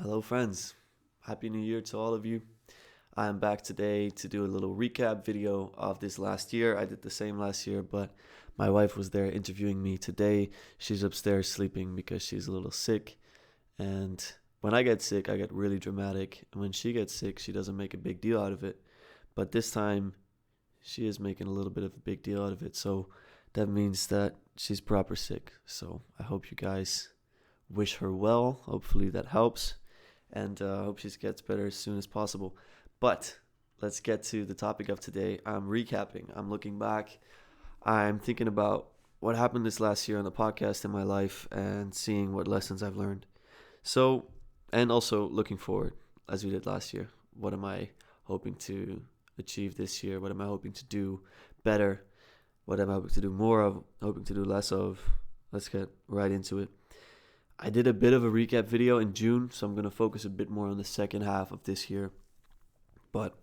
Hello, friends. Happy New Year to all of you. I am back today to do a little recap video of this last year. I did the same last year, but my wife was there interviewing me today. She's upstairs sleeping because she's a little sick. And when I get sick, I get really dramatic. And when she gets sick, she doesn't make a big deal out of it. But this time, she is making a little bit of a big deal out of it. So that means that she's proper sick. So I hope you guys wish her well. Hopefully that helps. And I hope she gets better as soon as possible. But let's get to the topic of today. I'm recapping. I'm looking back. I'm thinking about what happened this last year on the podcast in my life and seeing what lessons I've learned. So, and also looking forward, as we did last year. What am I hoping to achieve this year? What am I hoping to do better? What am I hoping to do more of? Hoping to do less of? Let's get right into it. I did a bit of a recap video in June, so I'm going to focus a bit more on the second half of this year. But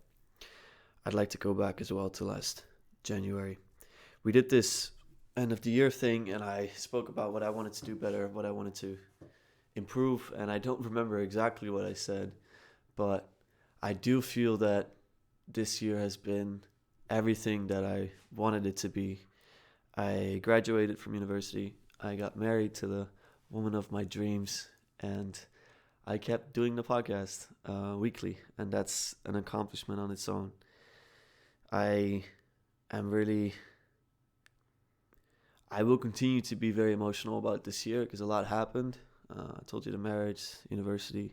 I'd like to go back as well to last January. We did this end of the year thing, and I spoke about what I wanted to do better, what I wanted to improve, and I don't remember exactly what I said, but I do feel that this year has been everything that I wanted it to be. I graduated from university. I got married to the woman of my dreams, and I kept doing the podcast weekly, and that's an accomplishment on its own. I am really, I will continue to be very emotional about this year because a lot happened. I told you the marriage, university,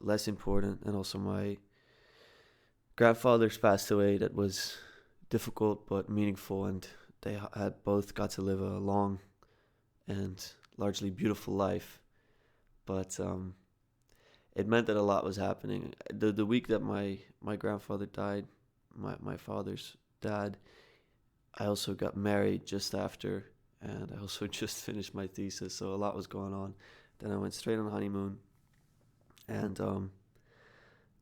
less important, and also my grandfather's passed away. That was difficult but meaningful, and they had both got to live a long and largely beautiful life. But it meant that a lot was happening. The week that my grandfather died, my father's dad, I also got married just after, and I also just finished my thesis, so a lot was going on. Then I went straight on honeymoon, and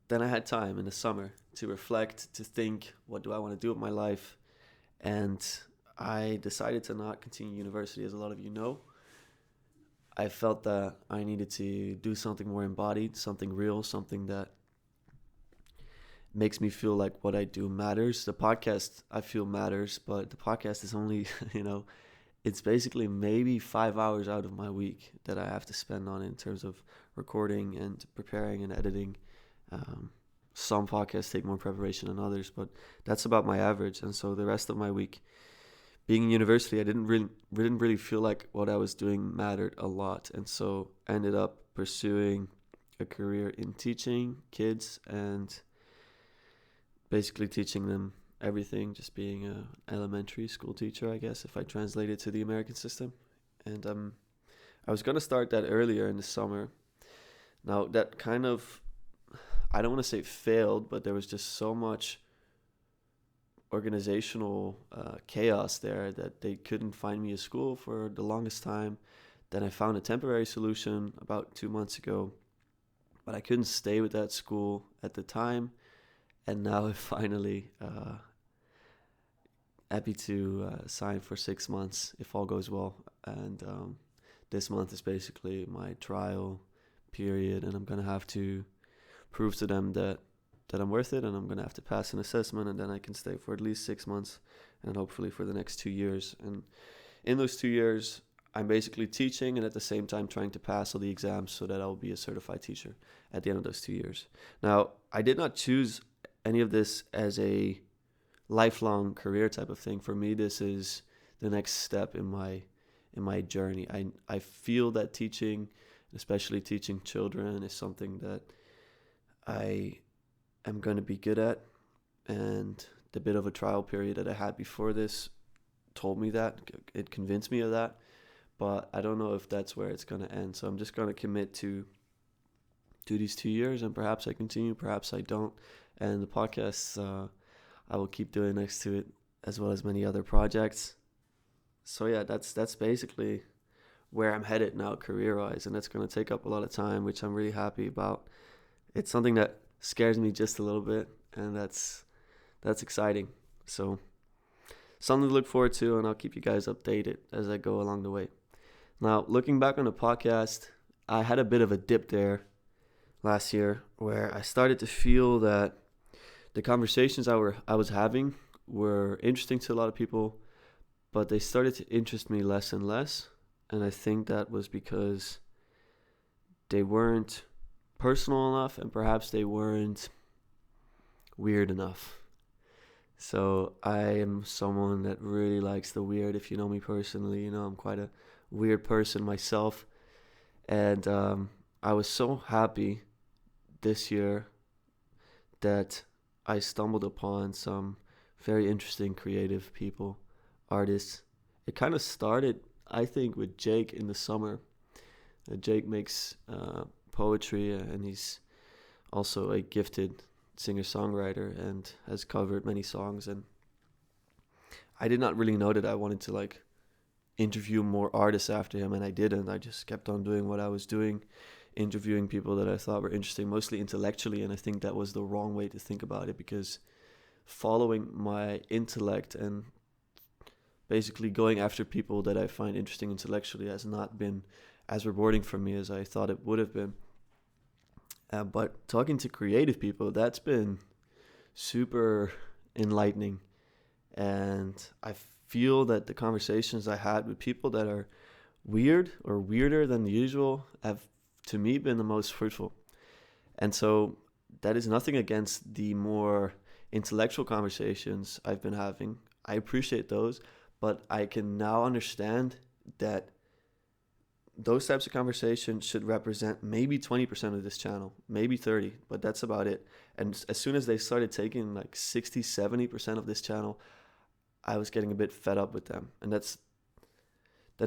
then I had time in the summer to reflect, to think, what do I want to do with my life? And I decided to not continue university, as a lot of you know. I felt that I needed to do something more embodied, something real, something that makes me feel like what I do matters. The podcast, I feel, matters, but the podcast is only, it's basically maybe 5 hours out of my week that I have to spend on it in terms of recording and preparing and editing. Some podcasts take more preparation than others, but that's about my average. And so the rest of my week, being in university, I didn't really feel like what I was doing mattered a lot, and so I ended up pursuing a career in teaching kids and basically teaching them everything, just being an elementary school teacher, I guess, if I translate it to the American system. And I was gonna start that earlier in the summer. Now that kind of, I don't want to say failed, but there was just so much organizational chaos there that they couldn't find me a school for the longest time. Then I found a temporary solution about 2 months ago, but I couldn't stay with that school at the time. And now I finally happy to sign for 6 months if all goes well. And this month is basically my trial period, and I'm gonna have to prove to them that I'm worth it, and I'm gonna have to pass an assessment, and then I can stay for at least 6 months, and hopefully for the next 2 years. And in those 2 years, I'm basically teaching and at the same time trying to pass all the exams so that I'll be a certified teacher at the end of those 2 years. Now, I did not choose any of this as a lifelong career type of thing. For me, this is the next step in my journey. I feel that teaching, especially teaching children, is something that I am going to be good at, and the bit of a trial period that I had before this told me that. It convinced me of that, but I don't know if that's where it's going to end. So I'm just going to commit to these 2 years, and perhaps I continue, perhaps I don't. And the podcasts, I will keep doing next to it, as well as many other projects. So yeah, that's basically where I'm headed now career-wise, and that's going to take up a lot of time, which I'm really happy about. It's something that scares me just a little bit, and that's exciting. So something to look forward to, and I'll keep you guys updated as I go along the way. Now, looking back on the podcast, I had a bit of a dip there last year where I started to feel that the conversations I was having were interesting to a lot of people, but they started to interest me less and less. And I think that was because they weren't personal enough, and perhaps they weren't weird enough. So I am someone that really likes the weird. If you know me personally, you know I'm quite a weird person myself. And I was so happy this year that I stumbled upon some very interesting creative people, artists. It kind of started, I think, with Jake in the summer. Jake makes poetry, and he's also a gifted singer-songwriter and has covered many songs. And I did not really know that I wanted to like interview more artists after him, and I didn't. I just kept on doing what I was doing, interviewing people that I thought were interesting, mostly intellectually. And I think that was the wrong way to think about it, because following my intellect and basically going after people that I find interesting intellectually has not been as rewarding for me as I thought it would have been. But talking to creative people, that's been super enlightening. And I feel that the conversations I had with people that are weird or weirder than usual have, to me, been the most fruitful. And so that is nothing against the more intellectual conversations I've been having. I appreciate those, but I can now understand that those types of conversations should represent maybe 20% of this channel, maybe 30, but that's about it. And as soon as they started taking like 60, 70% of this channel, I was getting a bit fed up with them. And that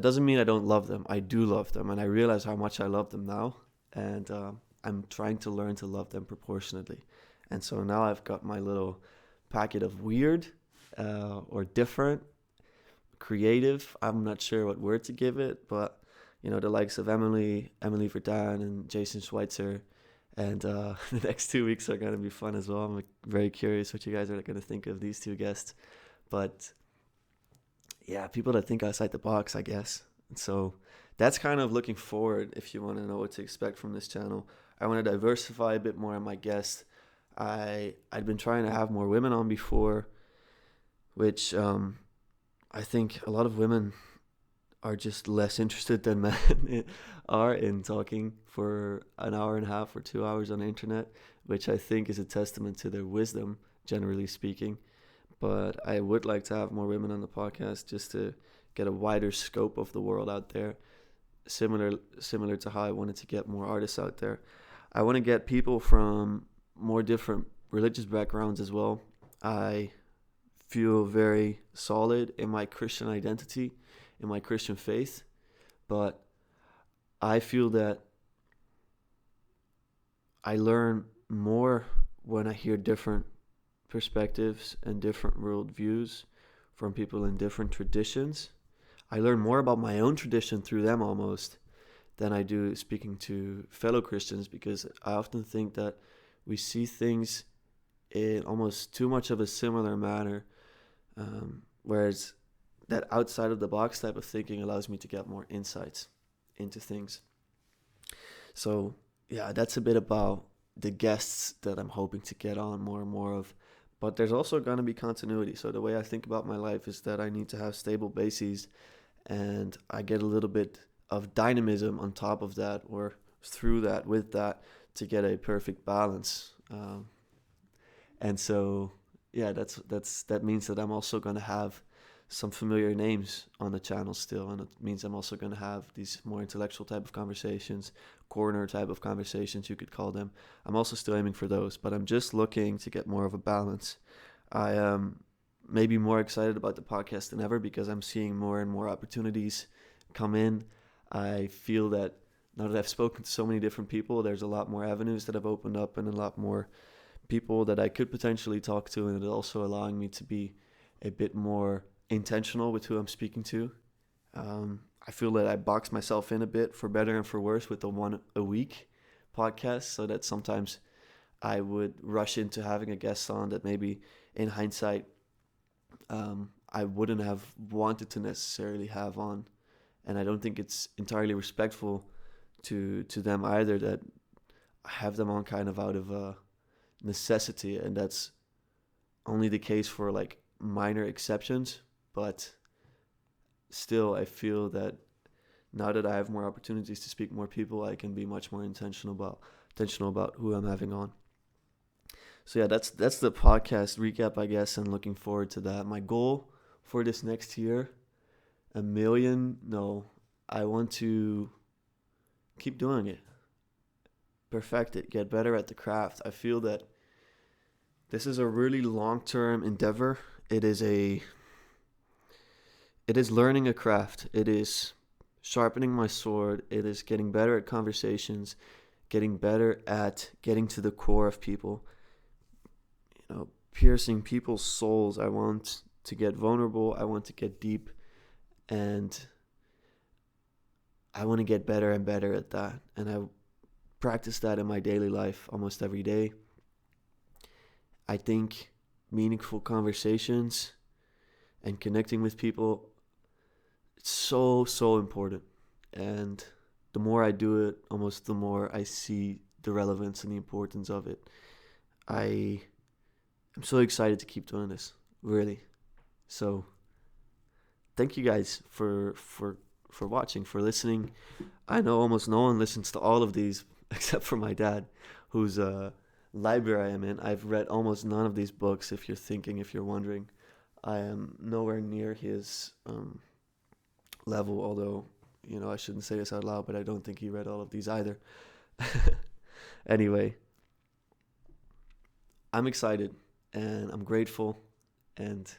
doesn't mean I don't love them. I do love them, and I realize how much I love them now. And I'm trying to learn to love them proportionately. And so now I've got my little packet of weird or different, creative. I'm not sure what word to give it, but you know, the likes of Emily Verdaan and Jason Schweitzer. And the next 2 weeks are going to be fun as well. I'm like, very curious what you guys are going to think of these two guests. But yeah, people that think outside the box, I guess. And so that's kind of looking forward if you want to know what to expect from this channel. I want to diversify a bit more on my guests. I'd been trying to have more women on before, which I think a lot of women are just less interested than men are in talking for an hour and a half or 2 hours on the internet, which I think is a testament to their wisdom, generally speaking. But I would like to have more women on the podcast just to get a wider scope of the world out there, similar to how I wanted to get more artists out there. I want to get people from more different religious backgrounds as well. I feel very solid in my Christian identity, in my Christian faith, but I feel that I learn more when I hear different perspectives and different worldviews from people in different traditions. I learn more about my own tradition through them almost than I do speaking to fellow Christians, because I often think that we see things in almost too much of a similar manner, whereas that outside of the box type of thinking allows me to get more insights into things. So yeah, that's a bit about the guests that I'm hoping to get on more and more of. But there's also going to be continuity. So the way I think about my life is that I need to have stable bases, and I get a little bit of dynamism on top of that, or through that, with that, to get a perfect balance. And so, yeah, that means that I'm also going to have some familiar names on the channel still, and it means I'm also going to have these more intellectual type of conversations, corner type of conversations, you could call them. I'm also still aiming for those, but I'm just looking to get more of a balance. I am maybe more excited about the podcast than ever because I'm seeing more and more opportunities come in. I feel that now that I've spoken to so many different people, there's a lot more avenues that have opened up and a lot more people that I could potentially talk to, and it's also allowing me to be a bit more intentional with who I'm speaking to. I feel that I box myself in a bit, for better and for worse, with the one a week podcast, so that sometimes I would rush into having a guest on that maybe in hindsight I wouldn't have wanted to necessarily have on. And I don't think it's entirely respectful to them either that I have them on kind of out of necessity, and that's only the case for like minor exceptions. But still, I feel that now that I have more opportunities to speak to more people, I can be much more intentional about who I'm having on. So yeah, that's the podcast recap, I guess, and looking forward to that. My goal for this next year, 1 million. No, I want to keep doing it, perfect it, get better at the craft. I feel that this is a really long-term endeavor. It is learning a craft. It is sharpening my sword. It is getting better at conversations, getting better at getting to the core of people, piercing people's souls. I want to get vulnerable. I want to get deep, and I want to get better and better at that. And I practice that in my daily life almost every day. I think meaningful conversations and connecting with people, it's so important. And the more I do it, almost the more I see the relevance and the importance of it. I'm so excited to keep doing this, really. So thank you guys for watching, for listening. I know almost no one listens to all of these except for my dad, whose library I am in. I've read almost none of these books, if you're wondering. I am nowhere near his level, although, I shouldn't say this out loud, but I don't think he read all of these either. Anyway, I'm excited and I'm grateful, and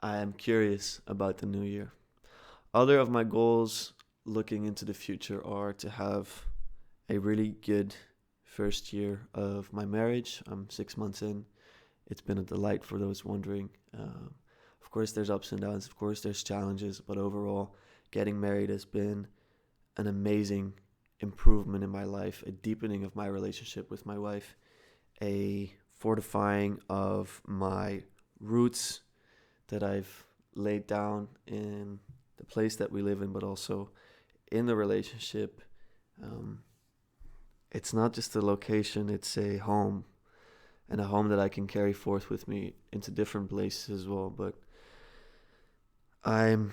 I am curious about the new year. Other of my goals looking into the future are to have a really good first year of my marriage. I'm 6 months in. It's been a delight, for those wondering. Of course, there's ups and downs. Of course, there's challenges. But overall, getting married has been an amazing improvement in my life, a deepening of my relationship with my wife, a fortifying of my roots that I've laid down in the place that we live in, but also in the relationship. It's not just a location, it's a home, and a home that I can carry forth with me into different places as well. But I'm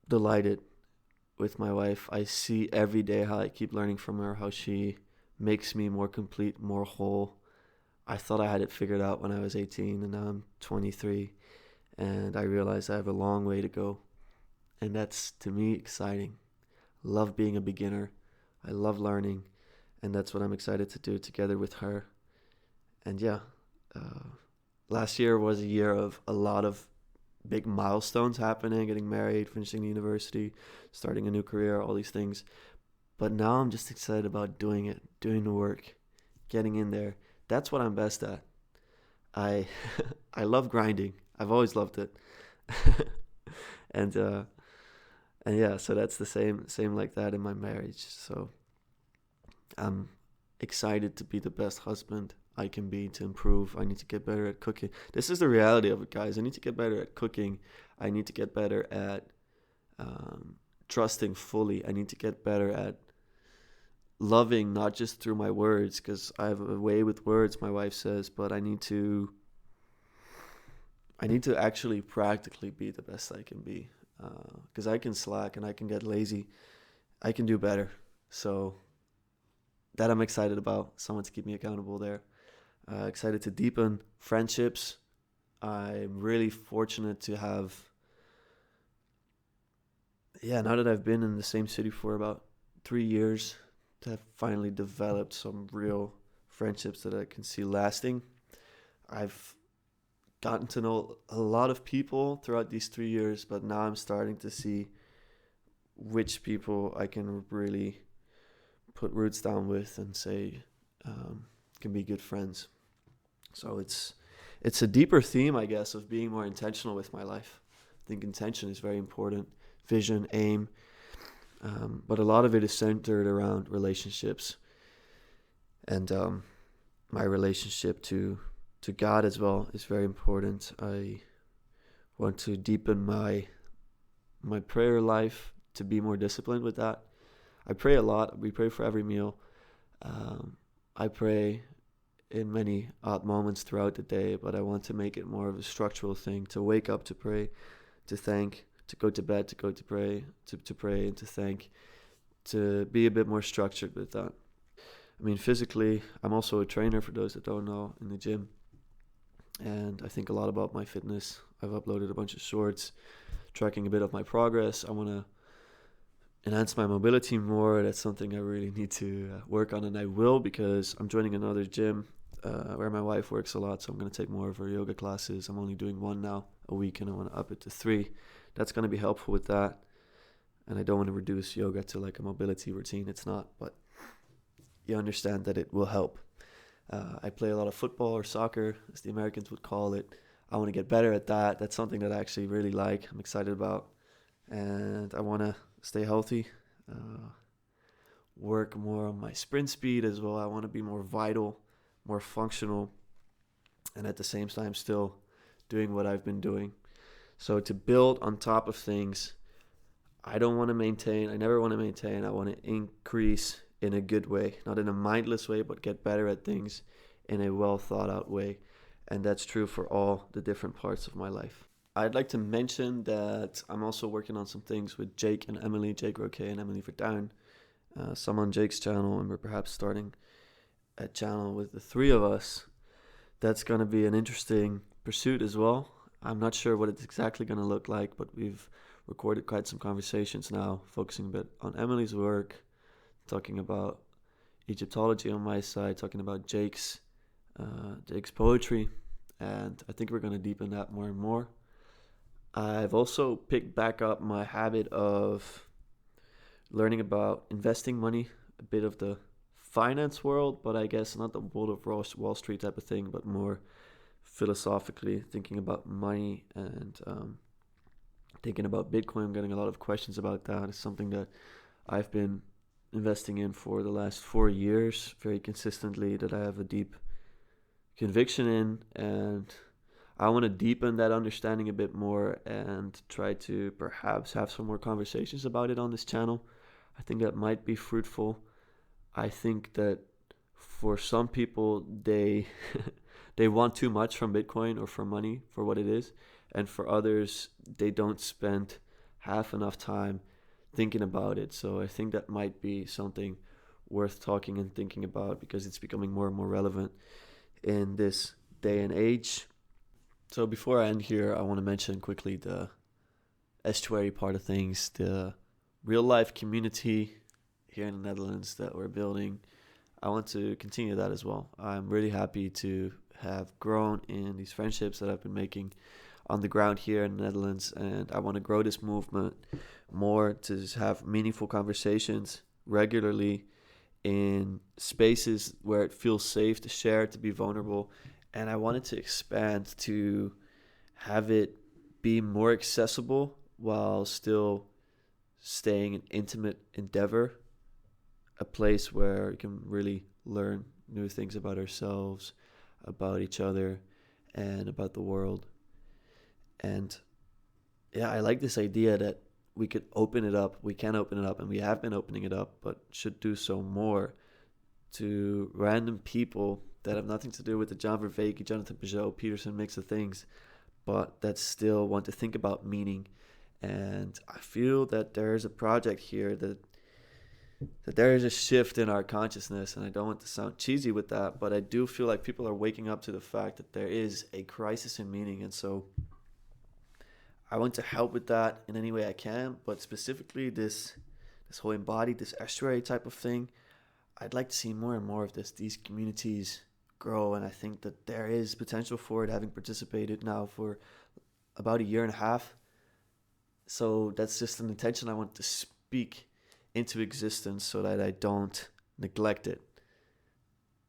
delighted with my wife. I see every day how I keep learning from her, how she makes me more complete, more whole. I thought I had it figured out when I was 18, and now I'm 23, and I realize I have a long way to go. And that's, to me, exciting. Love being a beginner. I love learning, and that's what I'm excited to do together with her. And yeah, last year was a year of a lot of big milestones happening, getting married, finishing the university, starting a new career, all these things. But now I'm just excited about doing it, doing the work, getting in there. That's what I'm best at. I I love grinding. I've always loved it. and yeah, so that's the same like that in my marriage. So I'm excited to be the best husband I can be, to improve. I need to get better at cooking. This is the reality of it, guys. I need to get better at cooking. I need to get better at trusting fully. I need to get better at loving, not just through my words, because I have a way with words, my wife says, but I need to actually practically be the best I can be, because I can slack and I can get lazy. I can do better. So that I'm excited about. Someone to keep me accountable there. Excited to deepen friendships. I'm really fortunate to have, now that I've been in the same city for about 3 years, to have finally developed some real friendships that I can see lasting. I've gotten to know a lot of people throughout these 3 years, but now I'm starting to see which people I can really put roots down with and say can be good friends. So it's a deeper theme, I guess, of being more intentional with my life. I think intention is very important. Vision, aim. But a lot of it is centered around relationships. And my relationship to God as well is very important. I want to deepen my prayer life, to be more disciplined with that. I pray a lot. We pray for every meal. I pray in many odd moments throughout the day, but I want to make it more of a structural thing, to wake up to pray, to thank, to go to bed, to go to pray, to pray and to thank, to be a bit more structured with that. I mean, physically, I'm also a trainer, for those that don't know, in the gym. And I think a lot about my fitness. I've uploaded a bunch of shorts tracking a bit of my progress. I want to enhance my mobility more. That's something I really need to work on, and I will, because I'm joining another gym where my wife works a lot. So I'm going to take more of her yoga classes. I'm only doing one now a week, and I want to up it to 3. That's going to be helpful with that. And I don't want to reduce yoga to like a mobility routine. It's not, but you understand that it will help. I play a lot of football, or soccer, as the Americans would call it. I want to get better at that. That's something that I actually really like. I'm excited about. And I want to stay healthy, work more on my sprint speed as well. I want to be more vital, more functional, and at the same time still doing what I've been doing. So to build on top of things, I don't want to maintain. I never want to maintain. I want to increase in a good way, not in a mindless way, but get better at things in a well thought out way. And that's true for all the different parts of my life. I'd like to mention that I'm also working on some things with Jake and Emily, Jake Roque and Emily Verduin. Some on Jake's channel, and we're perhaps starting a channel with the 3 of us. That's going to be an interesting pursuit as well. I'm not sure what it's exactly going to look like, but we've recorded quite some conversations now, focusing a bit on Emily's work, talking about Egyptology on my side, talking about Jake's poetry, and I think we're going to deepen that more and more. I've also picked back up my habit of learning about investing money, a bit of the finance world, but I guess not the world of Wall Street type of thing, but more philosophically thinking about money and thinking about Bitcoin. I'm getting a lot of questions about that. It's something that I've been investing in for the last 4 years very consistently, that I have a deep conviction in, and I want to deepen that understanding a bit more and try to perhaps have some more conversations about it on this channel. I think that might be fruitful. I think that for some people, they they want too much from Bitcoin or from money for what it is, and for others, they don't spend half enough time thinking about it. So I think that might be something worth talking and thinking about, because it's becoming more and more relevant in this day and age. So before I end here, I want to mention quickly the estuary part of things, the real life community here in the Netherlands that we're building. I want to continue that as well. I'm really happy to have grown in these friendships that I've been making on the ground here in the Netherlands, and I want to grow this movement more, to just have meaningful conversations regularly in spaces where it feels safe to share, to be vulnerable. And I wanted to expand to have it be more accessible while still staying an intimate endeavor, a place where you can really learn new things about ourselves, about each other, and about the world. And yeah, I like this idea that we could open it up. We can open it up, and we have been opening it up, but should do so more, to random people that have nothing to do with the John Vervaeke, Jonathan Pageau, Peterson mix of things, but that still want to think about meaning. And I feel that there is a project here, that there is a shift in our consciousness, and I don't want to sound cheesy with that, but I do feel like people are waking up to the fact that there is a crisis in meaning. And so I want to help with that in any way I can, but specifically this whole embodied, this estuary type of thing, I'd like to see more and more of these communities grow, and I think that there is potential for it, having participated now for about 1.5 years. So that's just an intention I want to speak into existence so that I don't neglect it.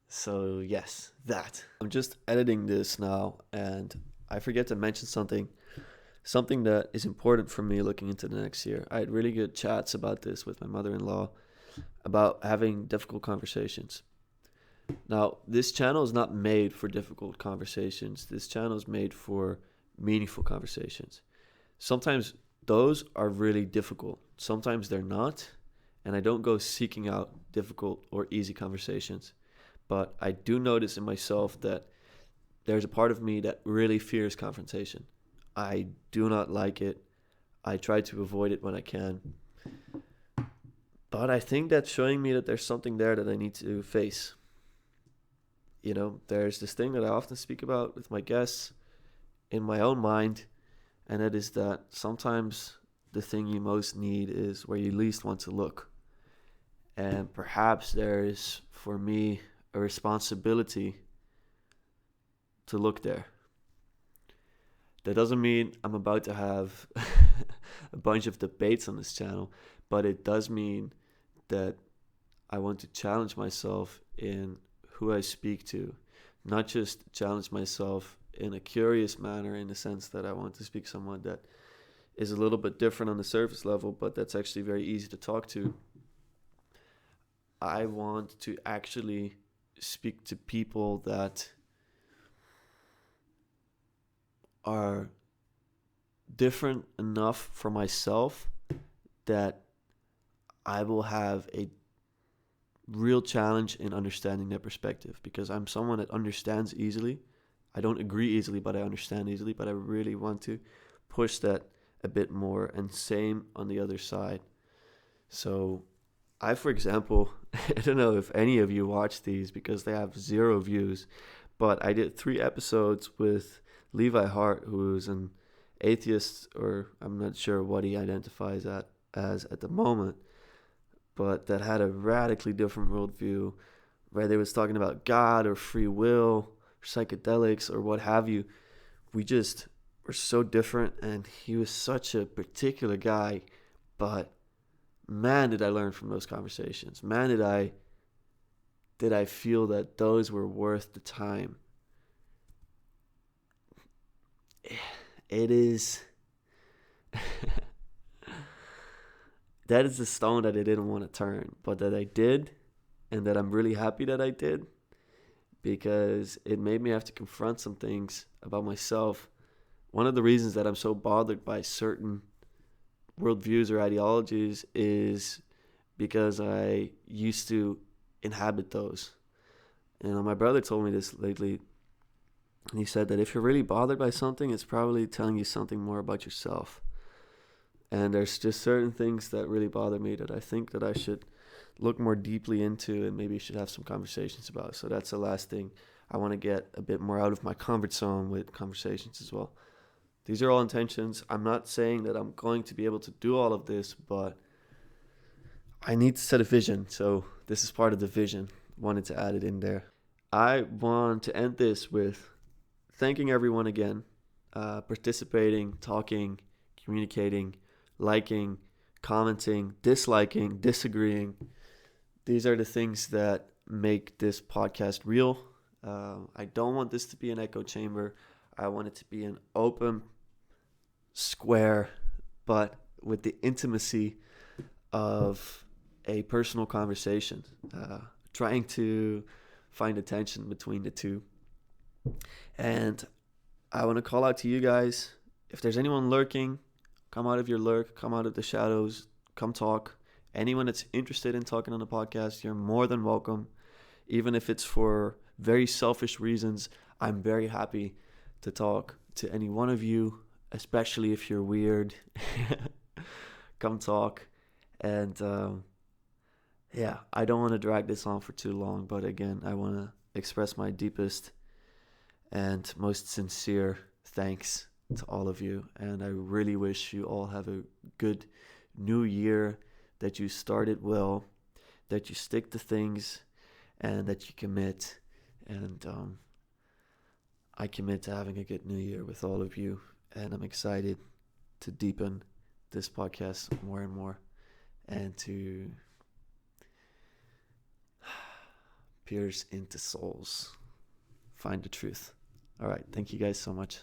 So yes, that. I'm just editing this now, and I forget to mention something that is important for me looking into the next year. I had really good chats about this with my mother-in-law, about having difficult conversations. Now, this channel is not made for difficult conversations. This channel is made for meaningful conversations. Sometimes those are really difficult. Sometimes they're not. and I don't go seeking out difficult or easy conversations. But I do notice in myself that there's a part of me that really fears confrontation. I do not like it. I try to avoid it when I can. But I think that's showing me that there's something there that I need to face. There's this thing that I often speak about with my guests in my own mind, and that is that sometimes the thing you most need is where you least want to look. And perhaps there is, for me, a responsibility to look there. That doesn't mean I'm about to have a bunch of debates on this channel, but it does mean that I want to challenge myself in who I speak to, not just challenge myself in a curious manner, in the sense that I want to speak to someone that is a little bit different on the surface level, but that's actually very easy to talk to. I want to actually speak to people that are different enough for myself that I will have a real challenge in understanding their perspective, because I'm someone that understands easily. I don't agree easily, but I understand easily, but I really want to push that a bit more, and same on the other side. So I, for example, I don't know if any of you watch these because they have 0 views, but I did 3 episodes with Levi Hart, who's an atheist, or I'm not sure what he identifies as at the moment, but that had a radically different worldview, where they was talking about God or free will or psychedelics or what have you. We just were so different, and he was such a particular guy, but man, did I learn from those conversations. Man, did I feel that those were worth the time. It is that is the stone that I didn't want to turn, but that I did, and that I'm really happy that I did, because it made me have to confront some things about myself. One of the reasons that I'm so bothered by certain worldviews or ideologies is because I used to inhabit those. And my brother told me this lately. And he said that if you're really bothered by something, it's probably telling you something more about yourself. And there's just certain things that really bother me that I think that I should look more deeply into, and maybe should have some conversations about. So that's the last thing. I want to get a bit more out of my comfort zone with conversations as well. These are all intentions. I'm not saying that I'm going to be able to do all of this, but I need to set a vision. So this is part of the vision. Wanted to add it in there. I want to end this with thanking everyone again, participating, talking, communicating, liking, commenting, disliking, disagreeing. These are the things that make this podcast real. I don't want this to be an echo chamber. I want it to be an open square, but with the intimacy of a personal conversation, trying to find a tension between the two. And I want to call out to you guys. If there's anyone lurking, come out of your lurk, come out of the shadows, come talk. Anyone that's interested in talking on the podcast, you're more than welcome. Even if it's for very selfish reasons, I'm very happy to talk to any one of you, especially if you're weird. Come talk. And I don't want to drag this on for too long, but again, I want to express my deepest and most sincere thanks to all of you. And I really wish you all have a good new year, that you started well, that you stick to things, and that you commit. And I commit to having a good new year with all of you. And I'm excited to deepen this podcast more and more, and to pierce into souls, find the truth. All right. Thank you guys so much.